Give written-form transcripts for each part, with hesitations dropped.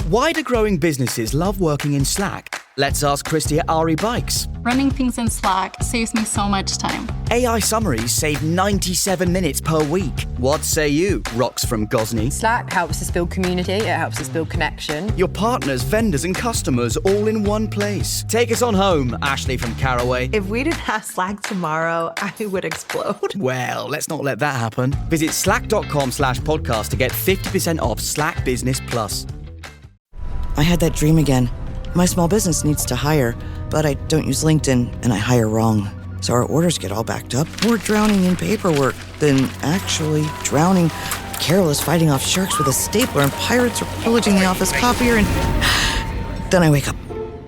Why do growing businesses love working in Slack? Let's ask Christy at Ari Bikes. Running things in Slack saves me so much time. AI summaries save 97 minutes per week. What say you, Rox from Gosney? Slack helps us build community, it helps us build connection. Your partners, vendors and customers all in one place. Take us on home, Ashley from Caraway. If we didn't have Slack tomorrow, I would explode. Well, let's not let that happen. Visit slack.com/podcast to get 50% off Slack Business Plus. I had that dream again. My small business needs to hire, but I don't use LinkedIn and I hire wrong. So our orders get all backed up. We're drowning in paperwork, then actually drowning. Carol is fighting off sharks with a stapler and pirates are pillaging the office copier and then I wake up.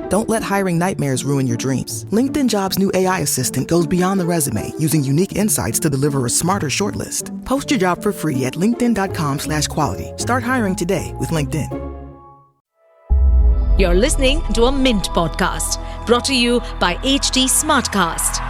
Don't let hiring nightmares ruin your dreams. LinkedIn Jobs' new AI assistant goes beyond the resume, using unique insights to deliver a smarter shortlist. Post your job for free at linkedin.com/quality. Start hiring today with LinkedIn. You're listening to a Mint podcast brought to you by HT Smartcast.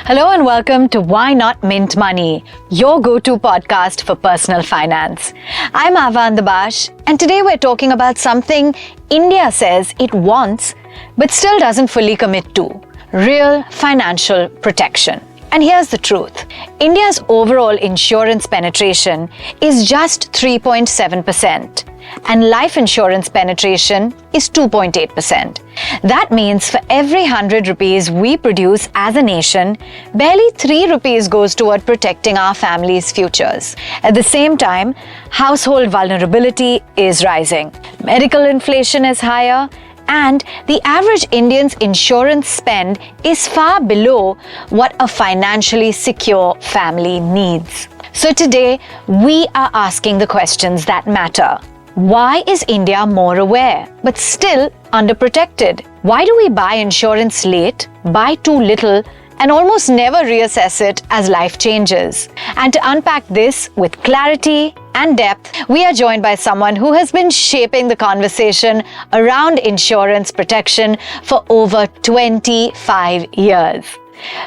Hello and welcome to Why Not Mint Money, your go-to podcast for personal finance. I'm Avanne Dubash, and today we're talking about something India says it wants but still doesn't fully commit to: real financial protection. And here's the truth. India's overall insurance penetration is just 3.7%, and life insurance penetration is 2.8%. That means for every 100 rupees we produce as a nation, barely 3 rupees goes toward protecting our families' futures. At the same time, household vulnerability is rising. Medical inflation is higher, and the average Indian's insurance spend is far below what a financially secure family needs. So today, we are asking the questions that matter. Why is India more aware, but still underprotected? Why do we buy insurance late, buy too little, and almost never reassess it as life changes? And to unpack this with clarity and depth, we are joined by someone who has been shaping the conversation around insurance protection for over 25 years.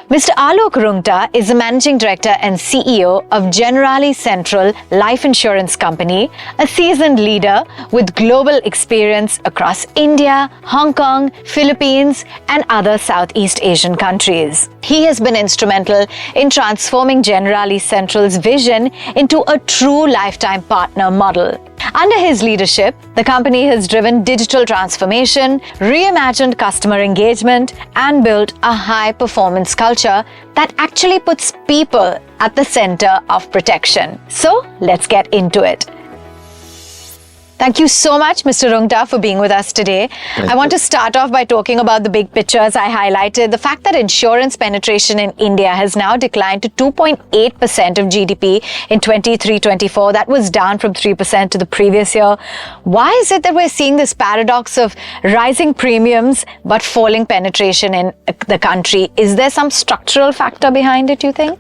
Mr. Alok Rungta is the Managing Director and CEO of Generali Central Life Insurance Company, a seasoned leader with global experience across India, Hong Kong, Philippines, and other Southeast Asian countries. He has been instrumental in transforming Generali Central's vision into a true lifetime partner model. Under his leadership, the company has driven digital transformation, reimagined customer engagement, and built a high-performance culture that actually puts people at the center of protection. So, let's get into it. Thank you so much, Mr. Rungta, for being with us today. I want to start off by talking about the big picture, as I highlighted. The fact that insurance penetration in India has now declined to 2.8% of GDP in 23-24. That was down from 3% to the previous year. Why is it that we're seeing this paradox of rising premiums but falling penetration in the country? Is there some structural factor behind it, you think?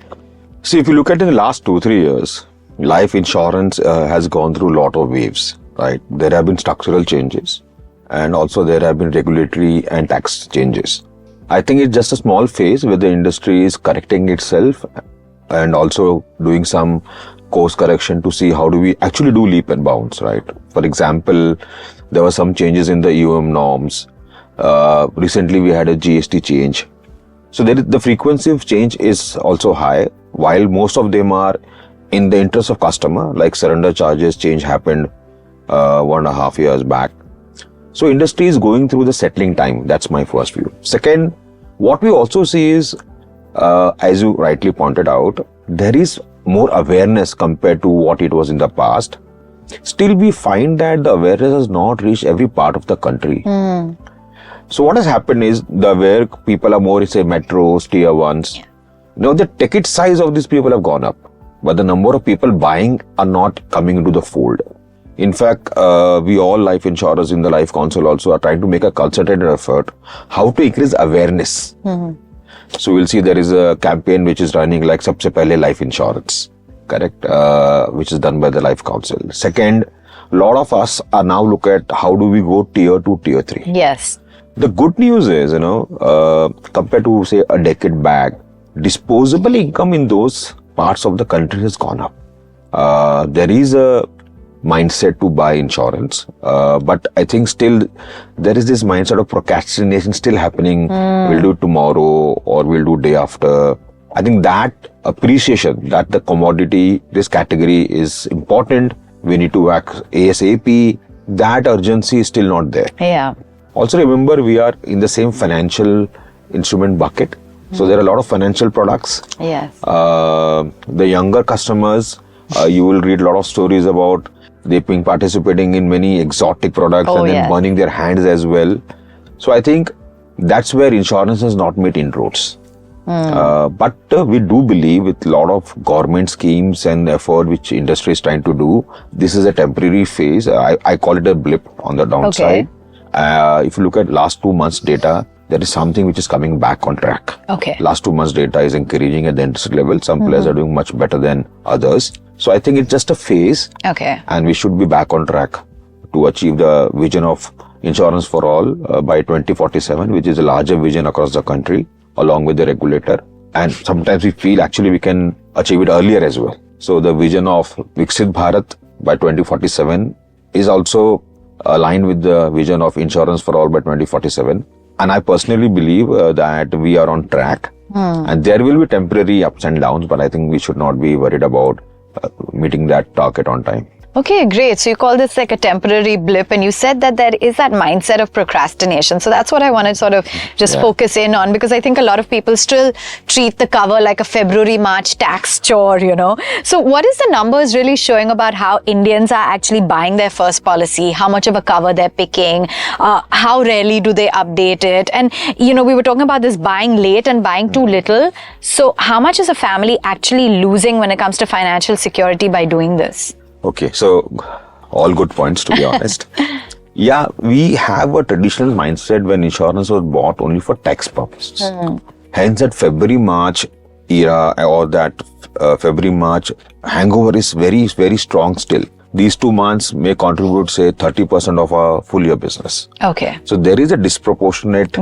See, if you look at in the last 2-3 years, life insurance has gone through a lot of waves. Right, there have been structural changes and also there have been regulatory and tax changes. I think it's just a small phase where the industry is correcting itself and also doing some course correction to see how do we actually do leap and bounds, right? For example, there were some changes in the norms. Recently we had a GST change. So the frequency of change is also high, while most of them are in the interest of customer, like surrender charges change happened 1.5 years back. So industry is going through the settling time. That's my first view. Second, what we also see is, as you rightly pointed out, there is more awareness compared to what it was in the past. Still, we find that the awareness has not reached every part of the country. So what has happened is, where people are more, say, metros, tier ones, now the ticket size of these people have gone up, but the number of people buying are not coming into the fold. In fact, we all life insurers in the Life Council also are trying to make a concerted effort how to increase awareness. So we'll see there is a campaign which is running like Sabse Pehle Life Insurance, correct, which is done by the Life Council. Second, a lot of us are now look at how do we go tier 2, tier 3. Yes. The good news is, compared to say a decade back, disposable income in those parts of the country has gone up. There is a mindset to buy insurance. But I think still there is this mindset of procrastination still happening. We'll do tomorrow or we'll do day after. I think that appreciation that the commodity, this category is important. We need to act ASAP. That urgency is still not there. Yeah. Also remember, we are in the same financial instrument bucket. So there are a lot of financial products. Yes. The younger customers, you will read a lot of stories about they being participating in many exotic products and then burning their hands as well. So I think that's where insurance has not made inroads. But we do believe with a lot of government schemes and effort which industry is trying to do, this is a temporary phase. I call it a blip on the downside. If you look at last 2 months data, there is something which is coming back on track. Last 2 months data is encouraging at the industry level. Some players are doing much better than others. So I think it's just a phase. And we should be back on track to achieve the vision of insurance for all by 2047, which is a larger vision across the country, along with the regulator. And sometimes we feel actually we can achieve it earlier as well. So the vision of Viksit Bharat by 2047 is also aligned with the vision of insurance for all by 2047. And I personally believe that we are on track. And there will be temporary ups and downs, but I think we should not be worried about meeting that target on time. Okay, great. So you call this like a temporary blip, and you said that there is that mindset of procrastination. So that's what I want to sort of just focus in on, because I think a lot of people still treat the cover like a February, March tax chore, you know. So what is the numbers really showing about how Indians are actually buying their first policy, how much of a cover they're picking, how rarely do they update it? And, you know, we were talking about this buying late and buying too little. So how much is a family actually losing when it comes to financial security by doing this? Okay, so all good points, to be honest. Yeah, we have a traditional mindset when insurance was bought only for tax purposes. Hence that February-March era or that February-March hangover is very, very strong still. These 2 months may contribute, say, 30% of our full year business. So there is a disproportionate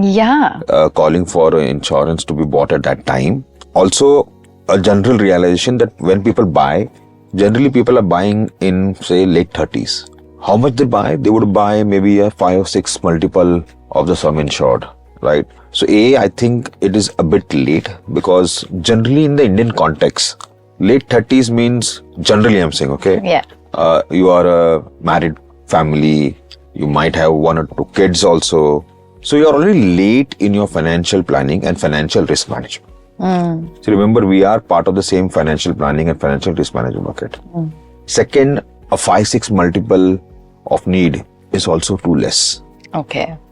calling for insurance to be bought at that time. Also, a general realization that when people buy, generally people are buying in, say, late 30s. How much they buy? They would buy maybe a 5 or 6 multiple of the sum insured, right? So I think it is a bit late, because generally in the Indian context, late 30s means, generally I'm saying, you are a married family, you might have 1 or 2 kids also. So you are already late in your financial planning and financial risk management. So remember, we are part of the same financial planning and financial risk management bucket. Second, a 5-6 multiple of need is also too less.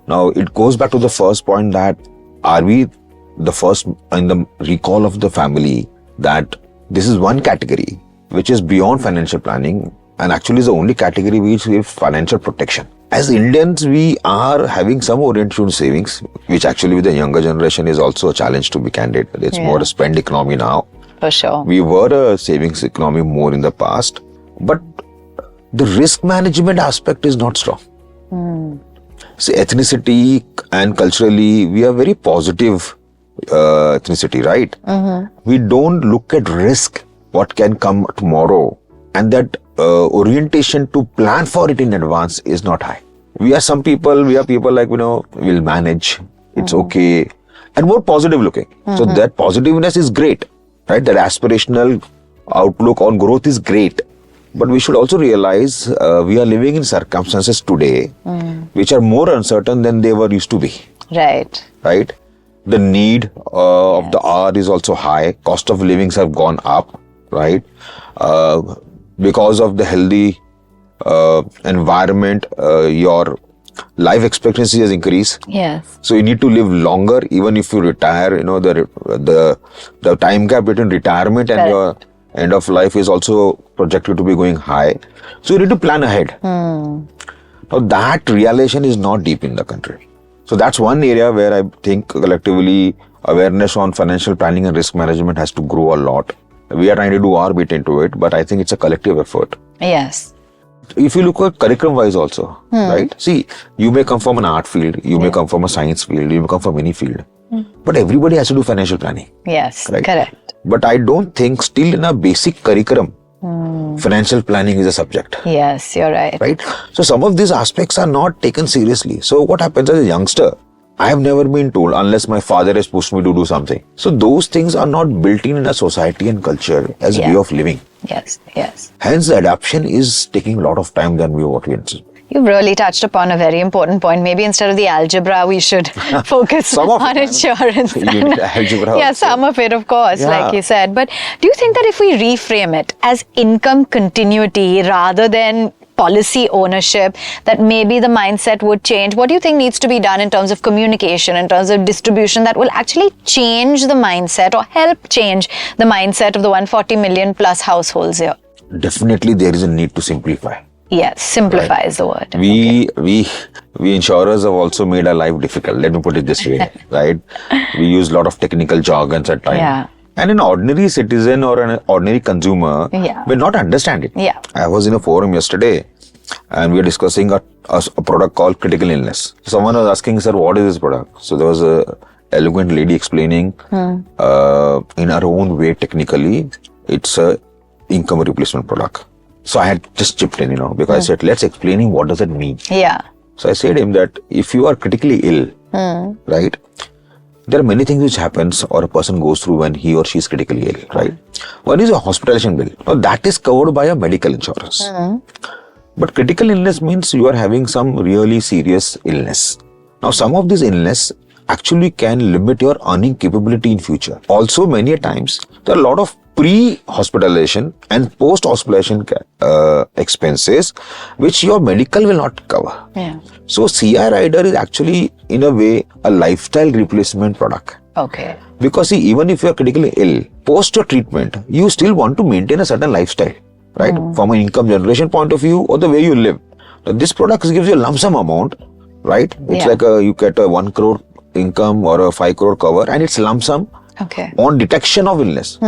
Now, it goes back to the first point that are we the first in the recall of the family that this is one category which is beyond financial planning and actually is the only category which gives financial protection. As Indians, we are having some orientation savings, which actually with the younger generation is also a challenge, to be candid. It's more a spend economy now. For sure. We were a savings economy more in the past, but the risk management aspect is not strong. So ethnicity and culturally, we are very positive ethnicity, right? We don't look at risk, what can come tomorrow, and that orientation to plan for it in advance is not high. We are people like, we'll manage, it's okay, and more positive looking. So that positiveness is great, right? That aspirational outlook on growth is great. But we should also realize we are living in circumstances today which are more uncertain than they were used to be. Right. The need of the hour is also high. Cost of livings have gone up, right? Because of the healthy environment, your life expectancy has increased. Yes. So you need to live longer, even if you retire. The time gap between retirement and your end of life is also projected to be going high. So you need to plan ahead. Now that realization is not deep in the country. So that's one area where I think collectively awareness on financial planning and risk management has to grow a lot. We are trying to do our bit into it, but I think it's a collective effort. Yes. If you look at curriculum wise also, right? See, you may come from an art field, you may come from a science field, you may come from any field, but everybody has to do financial planning. Yes, correct. But I don't think still in a basic curriculum, Financial planning is a subject. Yes, you're right. Right? So some of these aspects are not taken seriously. So what happens as a youngster? I have never been told unless my father has pushed me to do something. So those things are not built in a society and culture as a way of living. Yes, yes. Hence the adaptation is taking a lot of time than what we anticipate. You've really touched upon a very important point. Maybe instead of the algebra, we should focus on insurance. Algebra yeah, also. some of it, of course, like you said. But do you think that if we reframe it as income continuity rather than policy ownership, that maybe the mindset would change? What do you think needs to be done in terms of communication, in terms of distribution, that will actually change the mindset or help change the mindset of the 140 million plus households here? Definitely there is a need to simplify. Yes, simplify is the word. We insurers have also made our life difficult. Let me put it this way, right? We use a lot of technical jargons at times. Yeah. And an ordinary citizen or an ordinary consumer will not understand it. Yeah. I was in a forum yesterday and we were discussing a product called critical illness. Someone was asking, sir, what is this product? So there was a eloquent lady explaining in her own way, technically, it's a income replacement product. So I had just chipped in, because I said, let's explain him what does it mean. Yeah. So I said to him that if you are critically ill, right, there are many things which happens or a person goes through when he or she is critically ill, right? One is a hospitalization bill. Now that is covered by a medical insurance. But critical illness means you are having some really serious illness. Now some of this illness actually can limit your earning capability in future. Also many times there are a lot of pre-hospitalization and post-hospitalization expenses which your medical will not cover. Yeah. So CI Rider is actually in a way a lifestyle replacement product. Okay. Because see, even if you are critically ill, post your treatment, you still want to maintain a certain lifestyle, right? From an income generation point of view or the way you live. Now, this product gives you a lump sum amount, right? It's like you get a 1 crore income or a 5 crore cover and it's lump sum. Okay. On detection of illness.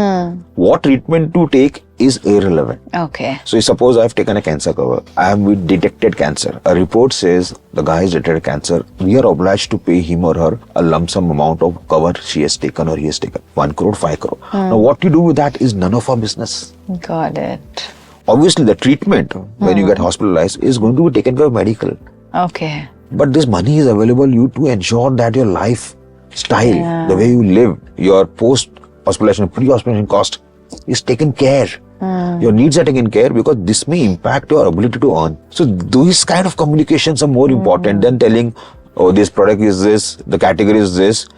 What treatment to take is irrelevant. Okay. So suppose I have taken a cancer cover. I have detected cancer. A report says the guy has detected cancer. We are obliged to pay him or her a lump sum amount of cover she has taken or he has taken. 1 crore, 5 crore. Now what you do with that is none of our business. Got it. Obviously the treatment when you get hospitalized is going to be taken care of medical. Okay. But this money is available you to ensure that your lifestyle, the way you live, your post-hospitalization, pre-hospitalization cost is taken care. Your needs are taken care because this may impact your ability to earn. So these kind of communications are more important than telling, oh, this product is this, the category is this.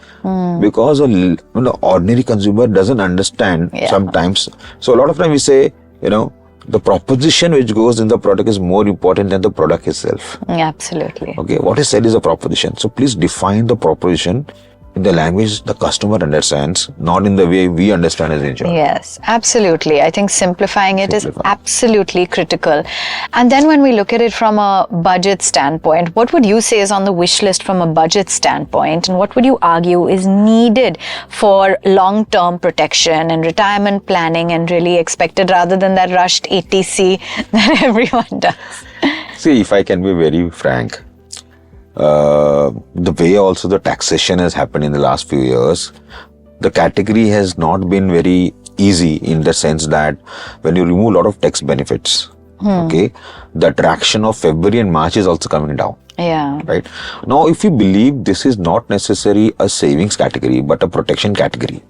Because an ordinary consumer doesn't understand sometimes. So a lot of times we say, the proposition which goes in the product is more important than the product itself. Absolutely. Okay, what is said is a proposition. So please define the proposition in the language the customer understands, not in the way we understand as insurance. Yes, absolutely. I think simplifying it is absolutely critical. And then when we look at it from a budget standpoint, what would you say is on the wish list from a budget standpoint? And what would you argue is needed for long-term protection and retirement planning and really expected rather than that rushed ATC that everyone does? See, if I can be very frank, the way also the taxation has happened in the last few years, the category has not been very easy in the sense that when you remove a lot of tax benefits, okay, the traction of February and March is also coming down. Yeah. Right. Now, if you believe this is not necessarily a savings category, but a protection category,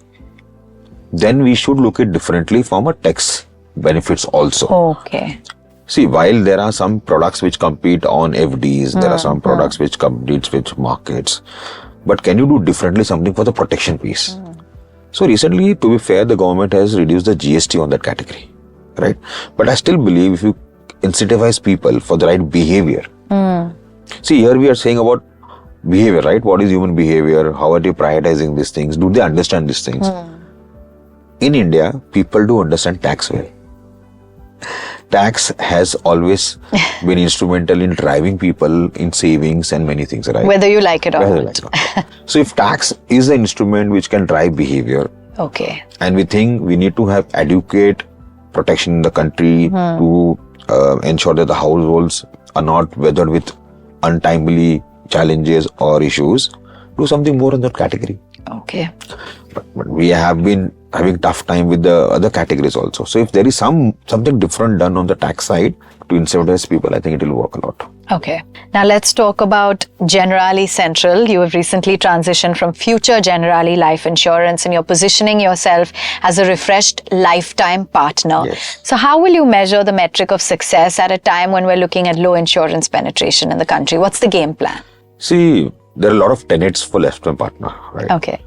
then we should look at differently from a tax benefits also. Okay. See, while there are some products which compete on FDs, there are some products which compete with markets, but can you do differently something for the protection piece? So recently, to be fair, the government has reduced the GST on that category, right? But I still believe if you incentivize people for the right behavior. See, here we are saying about behavior, right? What is human behavior? How are they prioritizing these things? Do they understand these things? In India, people do understand tax well. Tax has always been instrumental in driving people in savings and many things, right? Whether you like it or not. So if tax is an instrument which can drive behavior, okay, and we think we need to have adequate protection in the country to ensure that the households are not weathered with untimely challenges or issues, do something more in that category. Okay. But we have been having tough time with the other categories also. So if there is something different done on the tax side to incentivize people, I think it will work a lot. Okay. Now let's talk about Generali Central. You have recently transitioned from Future Generali Life Insurance and you're positioning yourself as a refreshed lifetime partner. Yes. So how will you measure the metric of success at a time when we're looking at low insurance penetration in the country? What's the game plan? See, there are a lot of tenets for lifetime partner, right? Okay.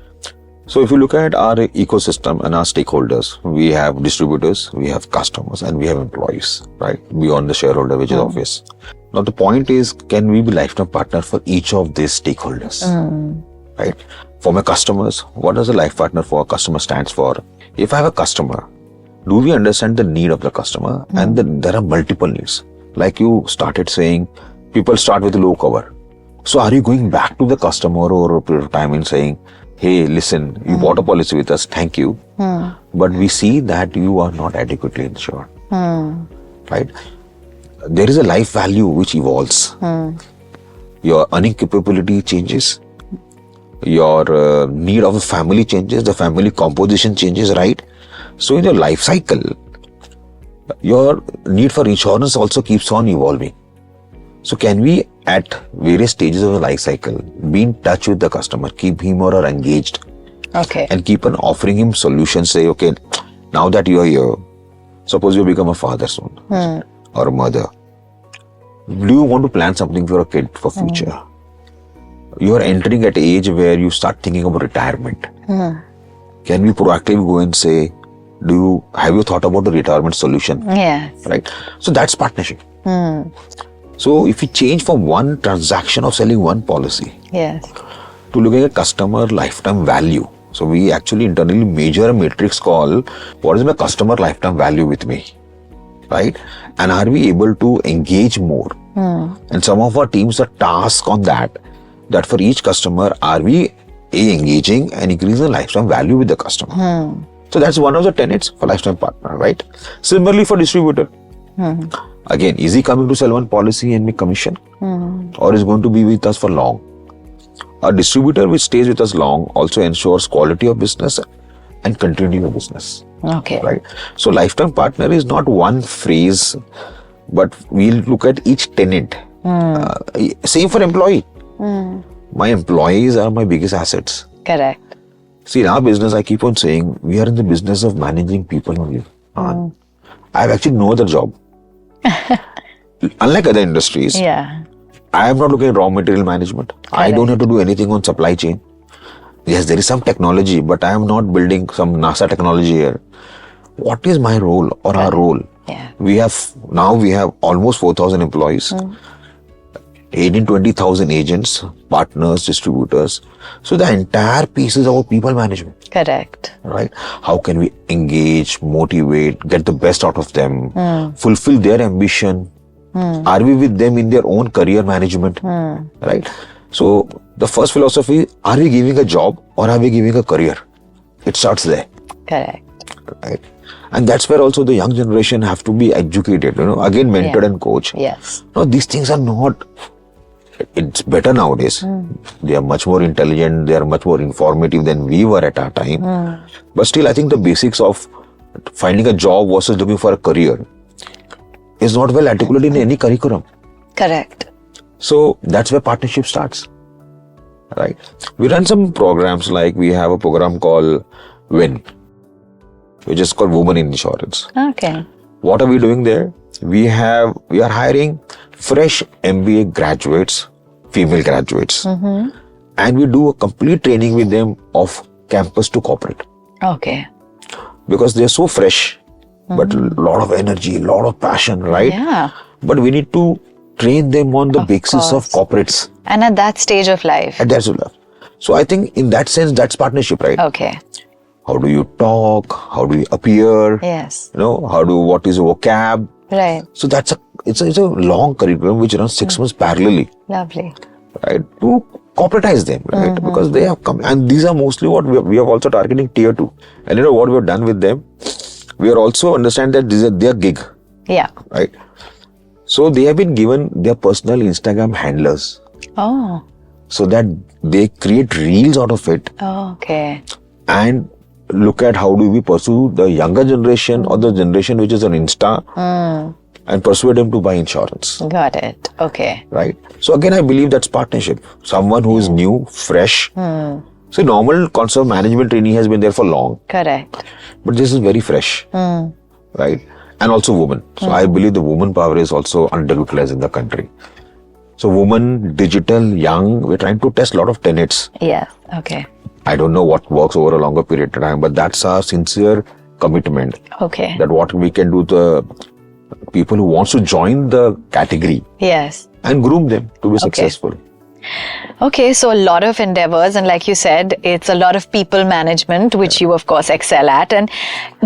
So if you look at our ecosystem and our stakeholders, we have distributors, we have customers, and we have employees, right? Beyond the shareholder, which is obvious. Now the point is, can we be lifetime partner for each of these stakeholders, right? For my customers, what does a life partner for a customer stands for? If I have a customer, do we understand the need of the customer? And then there are multiple needs. Like you started saying, people start with low cover. So are you going back to the customer over a period of time and saying, hey, listen, you bought a policy with us, thank you. But we see that you are not adequately insured, right? There is a life value which evolves. Your earning capability changes. Your need of a family changes. The family composition changes, right? So in your life cycle, your need for insurance also keeps on evolving. So can we, at various stages of the life cycle, be in touch with the customer, keep him or her engaged, and keep on offering him solutions? Say, okay, now that you are here, suppose you become a father soon, or a mother. Do you want to plan something for a kid for future? You are entering at an age where you start thinking about retirement. Can we proactively go and say, have you thought about the retirement solution? Yes. Right. So that's partnership. So if you change from one transaction of selling one policy to looking at customer lifetime value. So we actually internally measure a matrix called what is my customer lifetime value with me, right? And are we able to engage more? And some of our teams are tasked on that for each customer, are we engaging and increasing the lifetime value with the customer? So that's one of the tenets for lifetime partner, right? Similarly for distributor. Again, is he coming to sell one policy and make commission? Or is going to be with us for long? A distributor which stays with us long also ensures quality of business and continuity of business. Right? So lifetime partner is not one phrase, but we'll look at each tenet. Same for employee. My employees are my biggest assets. Correct. See, in our business, I keep on saying, we are in the business of managing people only. I have actually no other job. Unlike other industries, I am not looking at raw material management. I don't have to do anything on supply chain. Yes, there is some technology, but I am not building some NASA technology here. What is my role or our role? We have almost 4,000 employees, 18-20,000 agents, partners, distributors. So the entire piece is about people management. Correct. Right? How can we engage, motivate, get the best out of them, fulfill their ambition? Are we with them in their own career management? Right? So the first philosophy, are we giving a job or are we giving a career? It starts there. Correct. Right? And that's where also the young generation have to be educated, again mentored and coached. Yes. No, these things are not, it's better nowadays. They are much more intelligent, they are much more informative than we were at our time. But still, I think the basics of finding a job versus looking for a career is not well articulated in any curriculum. Correct. So that's where partnership starts. Right? We run some programs, like we have a program called WIN, which is called Women in Insurance. Okay. What are we doing there? We are hiring fresh MBA graduates, female graduates, and we do a complete training with them of campus to corporate. Okay. Because they're so fresh, but a lot of energy, a lot of passion, right? Yeah. But we need to train them on the basis of corporates. And at that stage of life. At that stage of life. So I think in that sense, that's partnership, right? Okay. How do you talk? How do you appear? Yes. What is your vocab? Right. So it's a long curriculum which runs 6 months parallelly. Lovely. Right? To corporatize them, right? Because they have come, and these are mostly what we are also targeting tier 2. And what we have done with them, we are also understand that these are their gig. Yeah. Right? So they have been given their personal Instagram handlers. Oh. So that they create reels out of it. Oh, okay. and look at how do we pursue the younger generation or the generation which is on Insta and persuade them to buy insurance. Got it. Okay. Right? So again, I believe that's partnership. Someone who is new, fresh. So normal concept of management training has been there for long. Correct. But this is very fresh. Right? And also women. So I believe the woman power is also underutilized in the country. So women, digital, young, we're trying to test a lot of tenets. Yeah. Okay. I don't know what works over a longer period of time, but that's our sincere commitment. Okay. That what we can do to people who wants to join the category. Yes. And groom them to be successful. Okay, so a lot of endeavors, and like you said, it's a lot of people management, which you of course excel at. And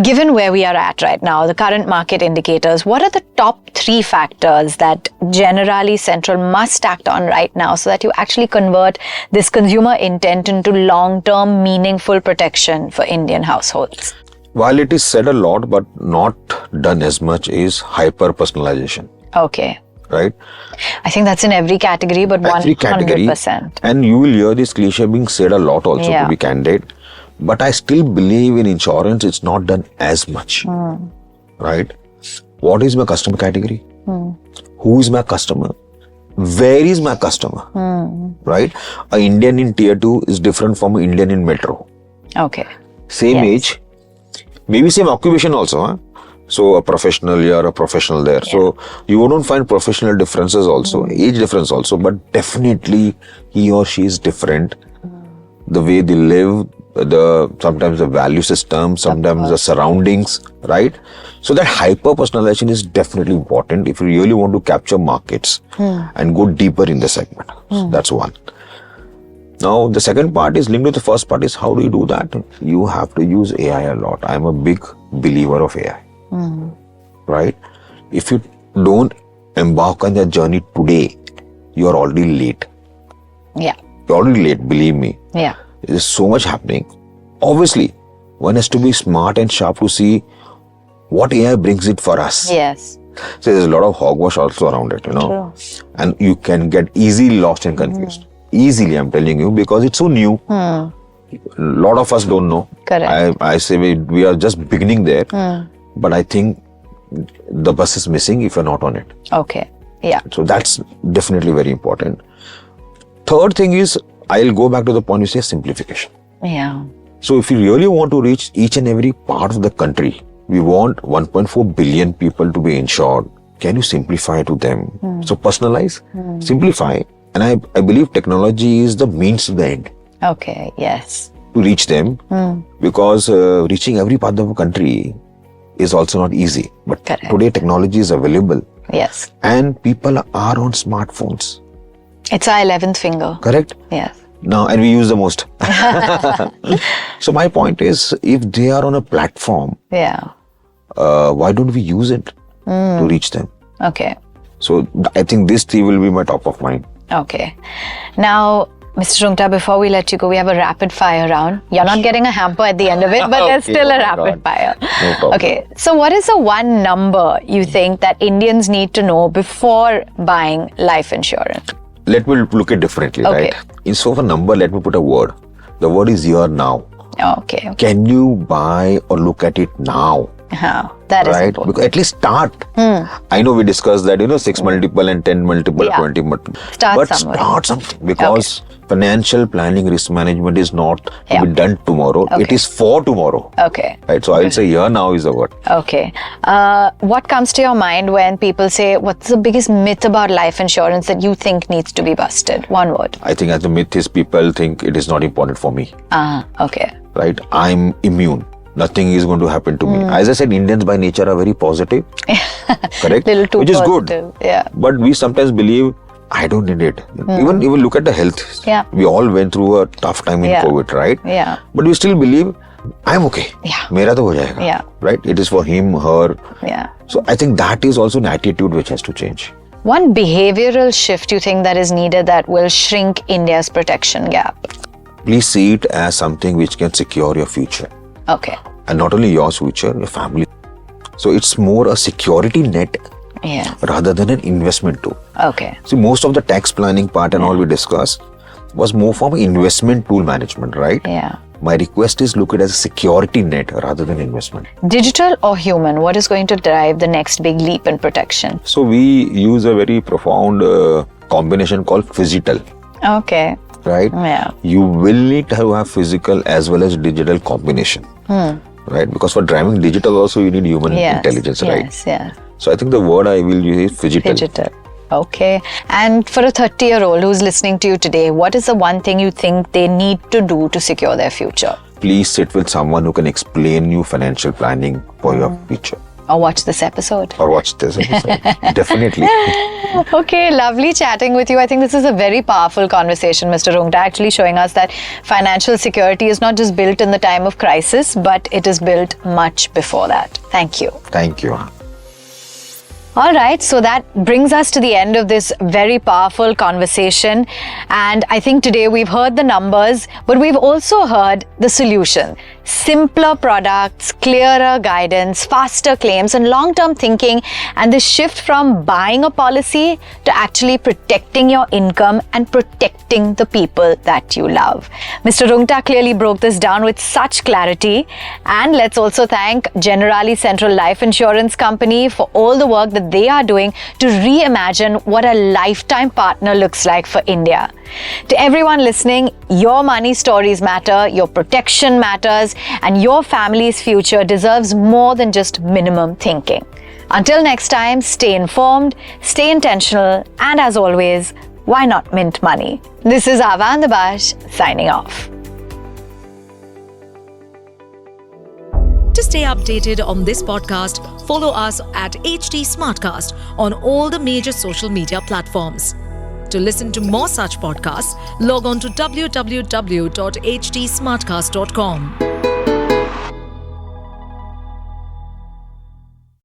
given where we are at right now, the current market indicators, what are the top 3 factors that Generali Central must act on right now so that you actually convert this consumer intent into long-term meaningful protection for Indian households? While it is said a lot but not done as much is hyper-personalization. Okay. Right? I think that's in every category, but every 100%. And you will hear this cliche being said a lot also, to be candid. But I still believe in insurance, it's not done as much. Right? What is my customer category? Who is my customer? Where is my customer? Right? An Indian in tier 2 is different from an Indian in metro. Okay. Same age, maybe same occupation also. Huh? So a professional here, a professional there. So you don't find professional differences also, age difference also, but definitely he or she is different. The way they live, sometimes the value system, sometimes the surroundings, right? So that hyper personalization is definitely important if you really want to capture markets and go deeper in the segment. So that's one. Now, the second part is linked to the first part is how do you do that? You have to use AI a lot. I'm a big believer of AI. Right? If you don't embark on that journey today, you're already late. Yeah. You're already late, believe me. Yeah. There's so much happening. Obviously, one has to be smart and sharp to see what AI brings it for us. Yes. So there's a lot of hogwash also around it, True. And you can get easily lost and confused. Easily, I'm telling you, because it's so new. A lot of us don't know. Correct. I say we are just beginning there. But I think the bus is missing if you're not on it. Okay. Yeah. So that's definitely very important. Third thing is, I'll go back to the point you say simplification. Yeah. So if you really want to reach each and every part of the country, we want 1.4 billion people to be insured. Can you simplify to them? So personalize, simplify. And I believe technology is the means to the end. Okay. Yes. To reach them. Because reaching every part of the country is also not easy. But today technology is available. Yes. And people are on smartphones. It's our 11th finger. Correct? Yes. Now, and we use the most. So my point is, if they are on a platform, why don't we use it to reach them? Okay. So I think this three will be my top of mind. Okay. Now, Mr. Rungta, before we let you go, we have a rapid fire round. You're not getting a hamper at the end of it, but there's still a rapid fire. No problem. Okay. So what is the one number you think that Indians need to know before buying life insurance? Let me look at it differently, right? Instead of a number, let me put a word. The word is here now. Okay. Can you buy or look at it now? That is right? important. Because at least start. I know we discussed that, 6 multiple and 10 multiple, 20 multiple. Start but somewhere. Start something because financial planning, risk management is not to be done tomorrow. It is for tomorrow. Okay. Right. So I will say here now is the word. Okay. What comes to your mind when people say, what's the biggest myth about life insurance that you think needs to be busted? One word. I think as the myth is people think it is not important for me. Okay. Right. I'm immune. Nothing is going to happen to me. As I said, Indians by nature are very positive. Correct? Little too Which is positive. good. Yeah. But we sometimes believe, I don't need it. Even look at the health. Yeah. We all went through a tough time in COVID, right? Yeah. But we still believe, I'm okay. Yeah. Mera to ho jayega. Yeah. Right? It is for him, her. Yeah. So I think that is also an attitude which has to change. One behavioral shift you think that is needed that will shrink India's protection gap? Please see it as something which can secure your future. Okay. And not only your future, your family. So it's more a security net rather than an investment tool. Okay. See, most of the tax planning part and all we discussed was more from investment tool management, right? Yeah. My request is look at it as a security net rather than investment. Digital or human? What is going to drive the next big leap in protection? So we use a very profound combination called phygital. Okay. Right? Yeah. You will need to have physical as well as digital combination. Right? Because for driving digital also you need human intelligence, right? Yes, yeah. So I think the word I will use is phygital. Digital. Okay. And for a 30-year-old who's listening to you today, what is the one thing you think they need to do to secure their future? Please sit with someone who can explain you financial planning for your future. Or watch this episode. Or watch this episode. Definitely. Okay, lovely chatting with you. I think this is a very powerful conversation, Mr. Rungta, actually showing us that financial security is not just built in the time of crisis, but it is built much before that. Thank you. Thank you. All right, so that brings us to the end of this very powerful conversation. And I think today we've heard the numbers, but we've also heard the solution. Simpler products, clearer guidance, faster claims, and long-term thinking, and the shift from buying a policy to actually protecting your income and protecting the people that you love. Mr. Rungta clearly broke this down with such clarity. And let's also thank Generali Central Life Insurance Company for all the work that they are doing to reimagine what a lifetime partner looks like for India. To everyone listening, your money stories matter, your protection matters, and your family's future deserves more than just minimum thinking. Until next time, stay informed, stay intentional, and as always, why not mint money? This is Avanne Dubash signing off. To stay updated on this podcast, follow us at HT Smartcast on all the major social media platforms. To listen to more such podcasts, log on to www.htsmartcast.com.